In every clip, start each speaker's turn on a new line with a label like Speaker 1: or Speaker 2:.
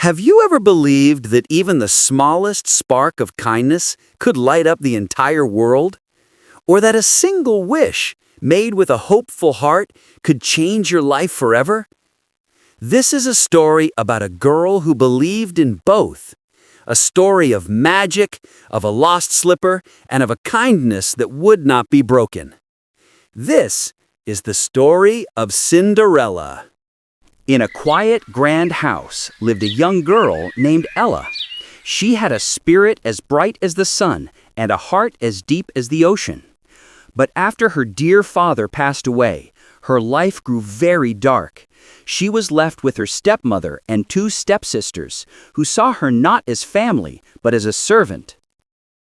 Speaker 1: Have you ever believed that even the smallest spark of kindness could light up the entire world? Or that a single wish, made with a hopeful heart, could change your life forever? This is a story about a girl who believed in both. A story of magic, of a lost slipper, and of a kindness that would not be broken. This is the story of Cinderella. In a quiet, grand house lived a young girl named Ella. She had a spirit as bright as the sun and a heart as deep as the ocean. But after her dear father passed away, her life grew very dark. She was left with her stepmother and two stepsisters, who saw her not as family, but as a servant.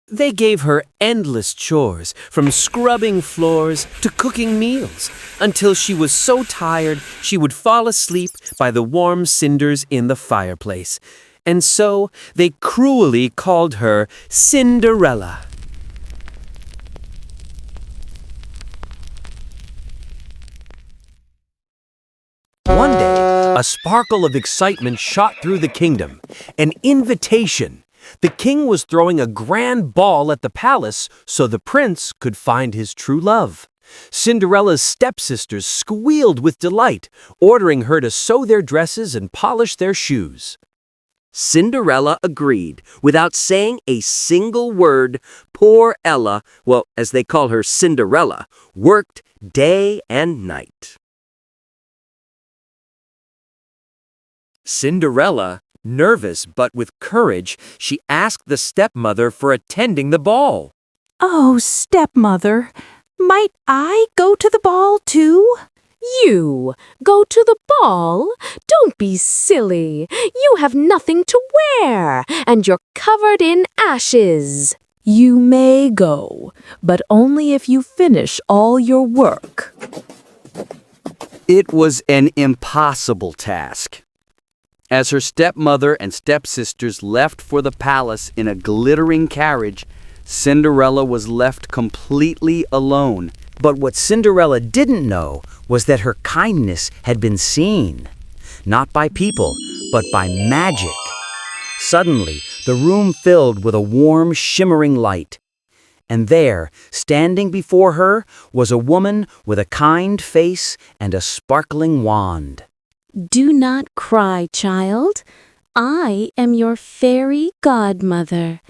Speaker 2: They gave her endless chores, from scrubbing floors to cooking meals, until she was so tired she would fall asleep by the warm cinders in the fireplace. And so they cruelly called her Cinderella. One day, a sparkle of excitement shot through the kingdom. An invitation. The king was throwing a grand ball at the palace so the prince could find his true love. Cinderella's stepsisters squealed with delight, ordering her to sew their dresses and polish their shoes. Cinderella agreed, without saying a single word. Poor Ella, well, as they call her Cinderella, worked day and night. Cinderella, nervous but with courage, she asked the stepmother for attending the ball.
Speaker 3: "Oh, stepmother, might I go to the ball too?"
Speaker 4: "You go to the ball? Don't be silly. You have nothing to wear, and you're covered in ashes."
Speaker 3: "You may go, but only if you finish all your work."
Speaker 1: It was an impossible task. As her stepmother and stepsisters left for the palace in a glittering carriage, Cinderella was left completely alone. But what Cinderella didn't know was that her kindness had been seen, not by people, but by magic. Suddenly, the room filled with a warm, shimmering light. And there, standing before her, was a woman with a kind face and a sparkling wand.
Speaker 4: "Do not cry, child. I am your fairy godmother,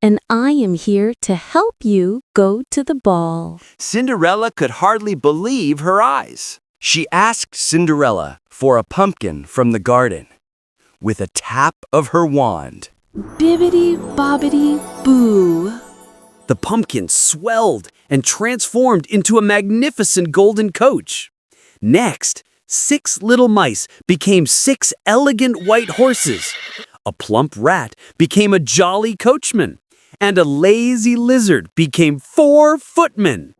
Speaker 4: and I am here to help you go to the ball."
Speaker 1: Cinderella could hardly believe her eyes. She asked Cinderella for a pumpkin from the garden. With a tap of her wand,
Speaker 4: Bibbidi-bobbidi-boo.
Speaker 2: The pumpkin swelled and transformed into a magnificent golden coach. Next, 6 little mice became 6 elegant white horses. A plump rat became a jolly coachman, and a lazy lizard became 4 footmen.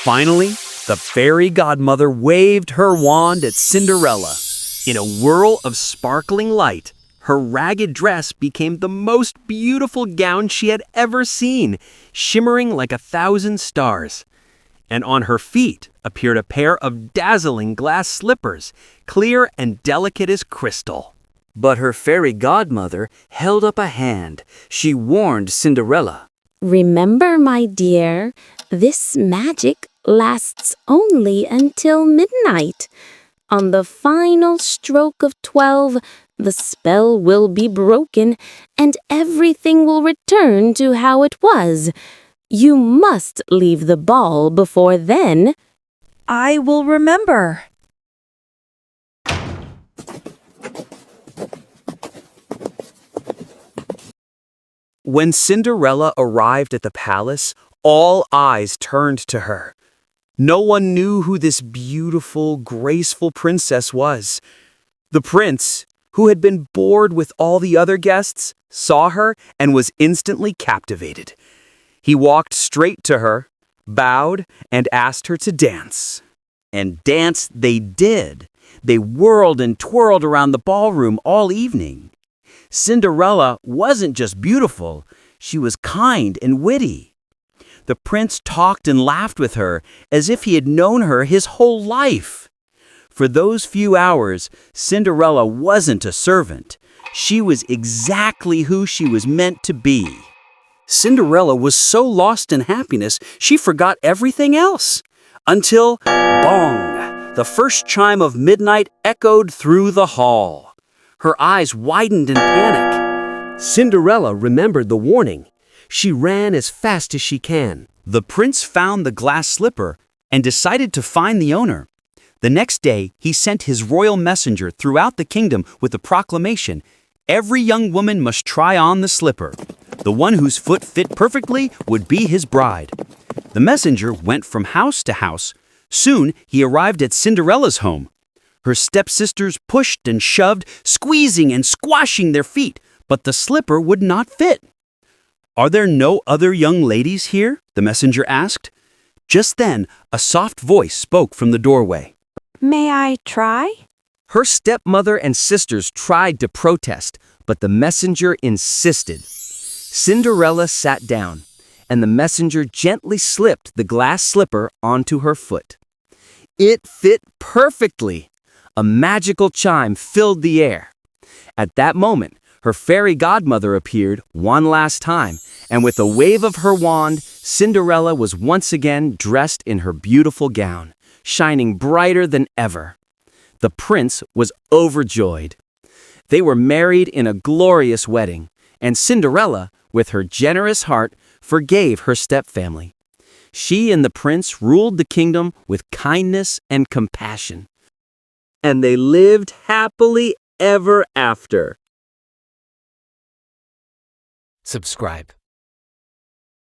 Speaker 2: Finally, the fairy godmother waved her wand at Cinderella. In a whirl of sparkling light, her ragged dress became the most beautiful gown she had ever seen, shimmering like 1,000 stars. And on her feet appeared a pair of dazzling glass slippers, clear and delicate as crystal. But her fairy godmother held up a hand. She warned Cinderella.
Speaker 4: "Remember, my dear, this magic lasts only until midnight. On the final stroke of 12, the spell will be broken and everything will return to how it was. You must leave the ball before then."
Speaker 3: "I will remember."
Speaker 2: When Cinderella arrived at the palace, all eyes turned to her. No one knew who this beautiful, graceful princess was. The prince, who had been bored with all the other guests, saw her and was instantly captivated. He walked straight to her, bowed, and asked her to dance. And dance they did. They whirled and twirled around the ballroom all evening. Cinderella wasn't just beautiful, she was kind and witty. The prince talked and laughed with her as if he had known her his whole life. For those few hours, Cinderella wasn't a servant. She was exactly who she was meant to be. Cinderella was so lost in happiness, she forgot everything else. Until, bong, the first chime of midnight echoed through the hall. Her eyes widened in panic.
Speaker 5: Cinderella remembered the warning. She ran as fast as she can.
Speaker 2: The prince found the glass slipper and decided to find the owner. The next day, he sent his royal messenger throughout the kingdom with a proclamation: every young woman must try on the slipper. The one whose foot fit perfectly would be his bride. The messenger went from house to house. Soon, he arrived at Cinderella's home. Her stepsisters pushed and shoved, squeezing and squashing their feet, but the slipper would not fit. "Are there no other young ladies here?" the messenger asked. Just then, a soft voice spoke from the doorway.
Speaker 6: May I try?
Speaker 5: Her stepmother and sisters tried to protest, but the messenger insisted. Cinderella sat down, and the messenger gently slipped the glass slipper onto her foot. It fit perfectly. A magical chime filled the air. At that moment, her fairy godmother appeared one last time, and with a wave of her wand, Cinderella was once again dressed in her beautiful gown, shining brighter than ever. The prince was overjoyed. They were married in a glorious wedding, and Cinderella, with her generous heart, forgave her stepfamily. She and the prince ruled the kingdom with kindness and compassion. And they lived happily ever after. Subscribe.